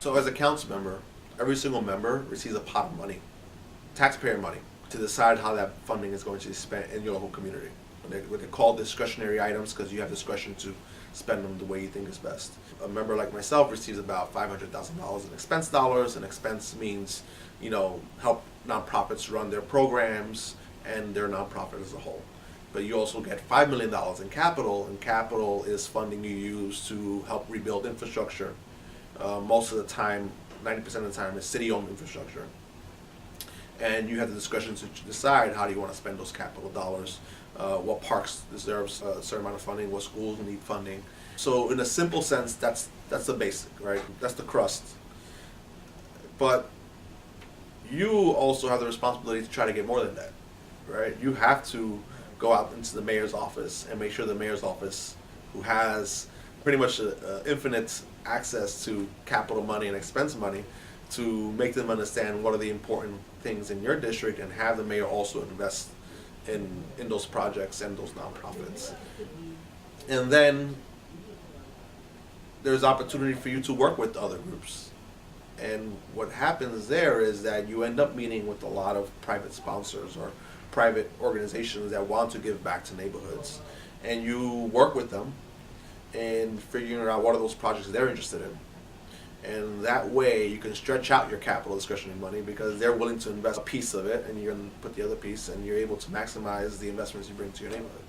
So as a council member, every single member receives a pot of money, taxpayer money, to decide how that funding is going to be spent in your local community. What they call discretionary items, because you have discretion to spend them the way you think is best. A member like myself receives about $500,000 in expense dollars, and expense means, help nonprofits run their programs and their nonprofit as a whole. But you also get $5 million in capital, and capital is funding you use to help rebuild infrastructure. Most of the time, 90% of the time, is city-owned infrastructure. And you have the discretion to decide how do you want to spend those capital dollars, what parks deserves a certain amount of funding, what schools need funding. So in a simple sense, that's the basic, right? That's the crust. But you also have the responsibility to try to get more than that, right? You have to go out into the mayor's office and make sure the mayor's office, who has pretty much infinite access to capital money and expense money, to make them understand what are the important things in your district, and have the mayor also invest in those projects and those nonprofits. And then there's opportunity for you to work with other groups. And what happens there is that you end up meeting with a lot of private sponsors or private organizations that want to give back to neighborhoods. And you work with them and figuring out what are those projects they're interested in. And that way you can stretch out your capital discretionary money, because they're willing to invest a piece of it and you're going to put the other piece, and you're able to maximize the investments you bring to your neighborhood.